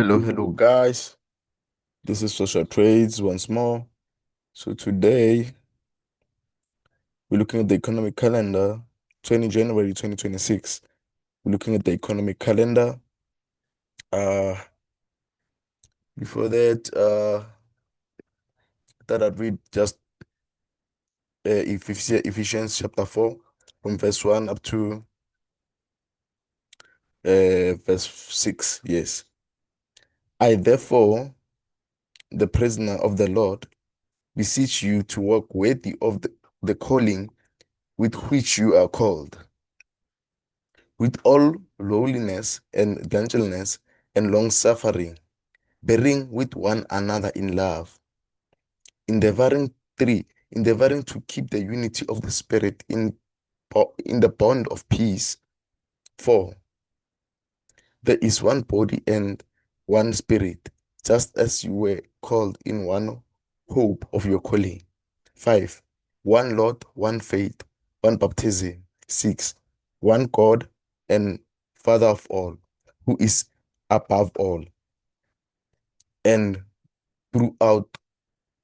Hello, guys. This is Social Trades once more. So today we're looking at the economic calendar, 20 January 2026. We're looking at the economic calendar. Uh, Before that, I thought I'd read just Ephesians chapter 4 from verse 1 up to verse 6. Yes. I therefore, the prisoner of the Lord, beseech you to walk worthy of the calling with which you are called, with all lowliness and gentleness and long suffering, bearing with one another in love, endeavoring endeavoring to keep the unity of the Spirit in the bond of peace. For there is one body and one Spirit, just as you were called in one hope of your calling. 5. One Lord, one faith, one baptism. 6. One God and Father of all, who is above all and throughout,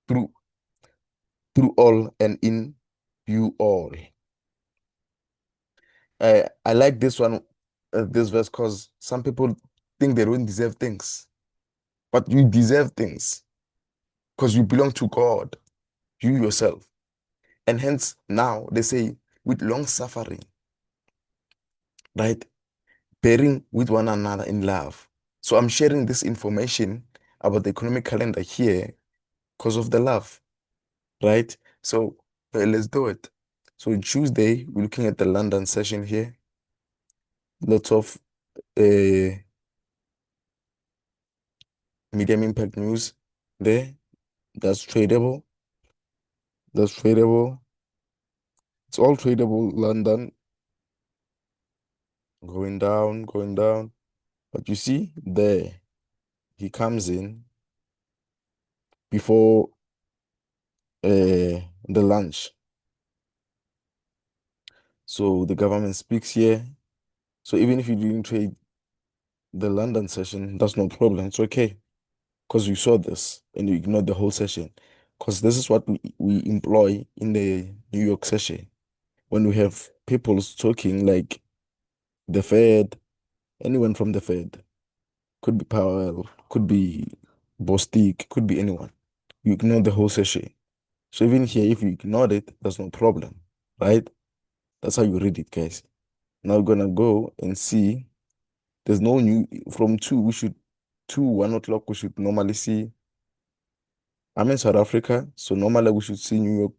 through, through all and in you all. I like this one, this verse, because some people think they don't deserve things, but you deserve things because you belong to God, you yourself. And hence now they say with long suffering, right? Bearing with one another in love. So I'm sharing this information about the economic calendar here because of the love, right? So let's do it. So Tuesday, we're looking at the London session here. Lots of uh, medium impact news there. That's tradable. That's tradable. It's all tradable. London going down, going down. But you see, there he comes in before the lunch. So the government speaks here. So even if you didn't trade the London session, that's no problem. It's okay because you saw this and you ignored the whole session. Because this is what we employ in the New York session. When we have people talking like the Fed, anyone from the Fed, could be Powell, could be Bostic, could be anyone. You ignore the whole session. So even here, if you ignored it, that's no problem, right? That's how you read it, guys. Now we're gonna go and see. There's no new from 1 o'clock, we should normally see. I'm in South Africa, so normally we should see New York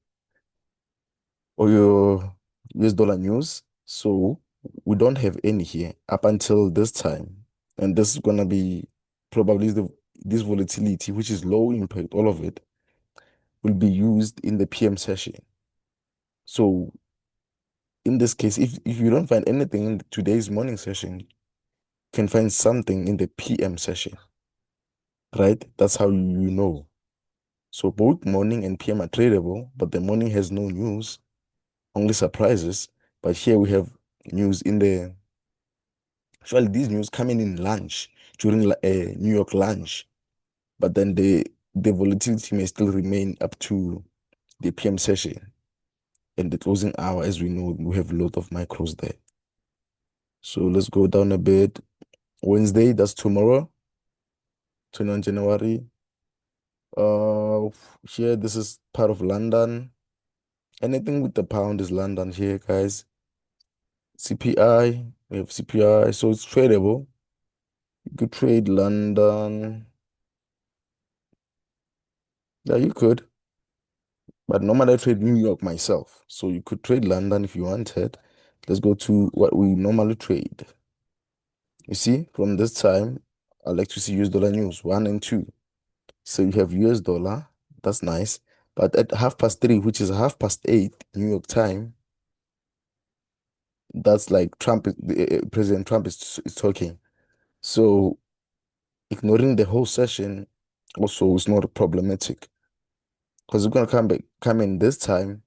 or your US dollar news. So we don't have any here up until this time. And this is gonna be probably this volatility, which is low impact, all of it will be used in the PM session. So in this case, if you don't find anything in today's morning session, you can find something in the PM session, right? That's how you know. So both morning and PM are tradable, but the morning has no news, only surprises. But here we have news in the actually these news coming in lunch during New York lunch, but then the volatility may still remain up to the PM session and the closing hour. As we know, we have a lot of micros there. So let's go down a bit. Wednesday, that's tomorrow, 21 January. Here this is part of London. Anything with the pound is London here, guys. CPI, we have CPI, so it's tradable. You could trade London. Yeah, you could. But normally I trade New York myself. So you could trade London if you wanted. Let's go to what we normally trade. You see, from this time, I like to see US dollar news, 1 and 2. So you have US dollar. That's nice. But at 3:30, which is 8:30 New York time, that's like President Trump is talking. So ignoring the whole session also is not problematic because it's gonna come in this time,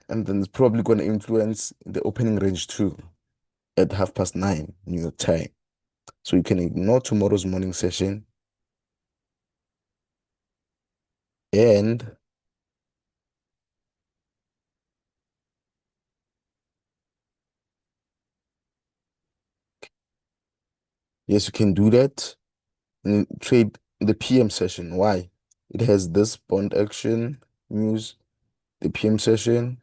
and then it's probably gonna influence the opening range too at 9:30 New York time. So you can ignore tomorrow's morning session and yes, you can do that and trade the PM session. Why? It has this bond action news, the PM session.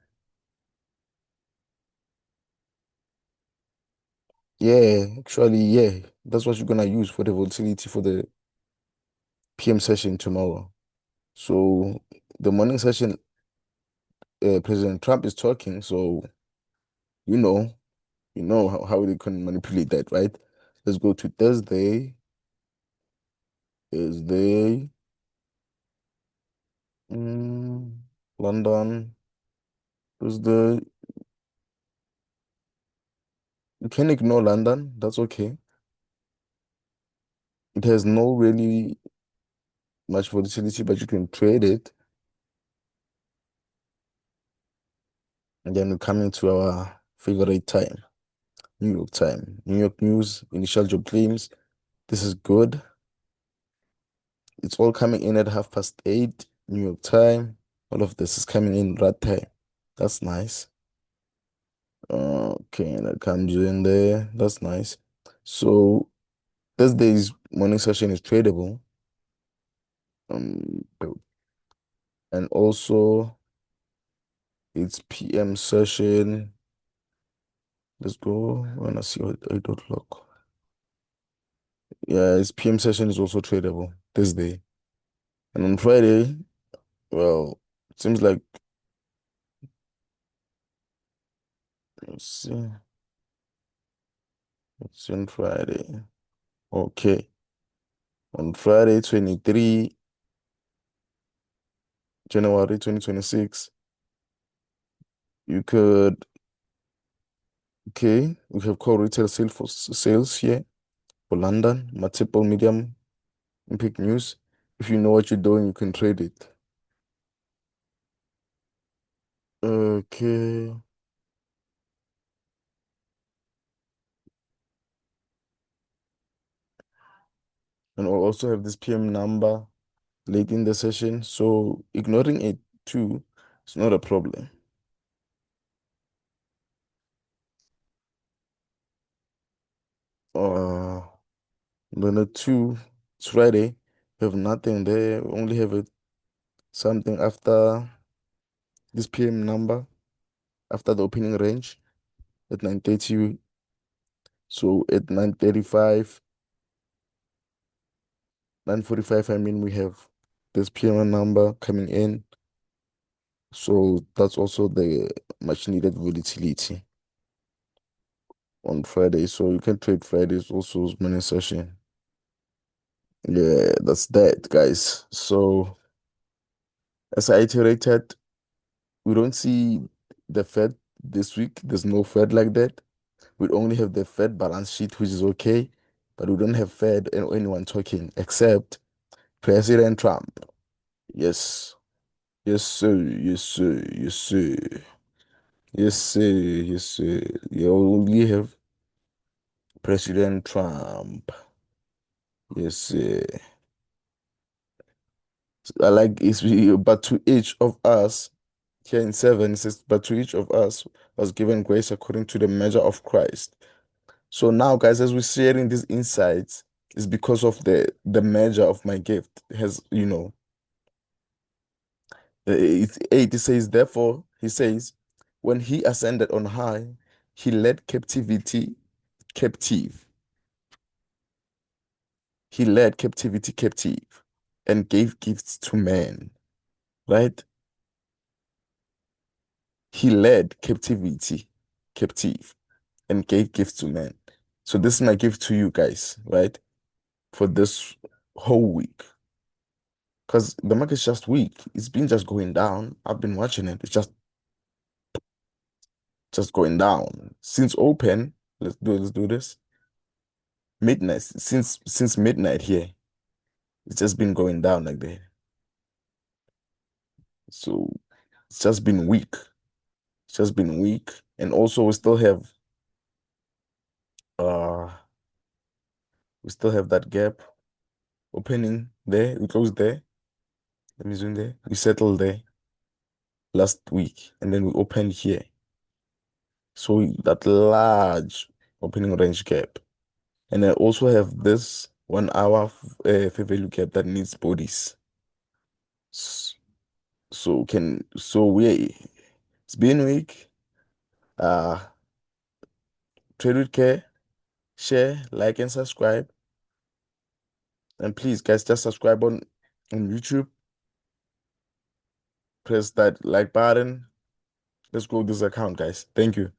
Yeah, actually, yeah, that's what you're gonna use for the volatility for the PM session tomorrow. So the morning session, President Trump is talking, so you know, how they can manipulate that, right? Let's go to Thursday. Thursday, mm, London. Thursday. You can ignore London. That's okay. It has no really much volatility, but you can trade it. And then we come into our favorite time, New York time. New York news, initial job claims. This is good. It's all coming in at 8:30, New York time. All of this is coming in right time. That's nice. Okay, that comes in there. That's nice. So Thursday's morning session is tradable. Um, and also it's PM session. Let's go. When I see 8 o'clock. Yeah, it's PM session is also tradable Thursday. And on Friday, well, it seems like let's see. It's on Friday. Okay. On Friday, 23 January 2026, you could okay, we have core retail sales for sales here for London, multiple medium impact news. If you know what you're doing, you can trade it. Okay. And we'll also have this PM number late in the session. So ignoring it too is not a problem. Uh, then the two, it's Friday. We have nothing there. We only have something after this PM number, after the opening range at 9:30. So at 9:35, 9:45, I mean, we have this PM number coming in. So that's also the much needed volatility on Friday. So you can trade Fridays also as morning session. Yeah, that's that, guys. So as I iterated, we don't see the Fed this week. There's no Fed like that. We only have the Fed balance sheet, which is okay, but we don't have Fed and anyone talking except President Trump. Yes. Yes, sir. Yes, sir. Yes, sir. Yes, sir. Yes, sir. You only have President Trump. Yes, sir. I like it's but to each of us here in 7 it says, but to each of us was given grace according to the measure of Christ. So now, guys, as we're sharing these insights, it's because of the measure of my gift has, it's 8, it says, therefore, he says, when he ascended on high, he led captivity captive. He led captivity captive and gave gifts to men, right? He led captivity captive and gave gifts to men. So this is my gift to you guys, right? For this whole week. Because the market's just weak. It's been just going down. I've been watching it. It's just going down. Since open, let's do this. Midnight. Since midnight here, it's just been going down like that. So it's just been weak. It's just been weak. And also we still have uh We still have that gap. Opening there, we closed there. Let me zoom there. We settled there last week, and then we opened here. So that large opening range gap. And I also have this 1 hour fair value gap that needs bodies. S- So it's been week. Trade with care, share, like, and subscribe. And please, guys, just subscribe on YouTube. Press that like button. Let's grow this account, guys. Thank you.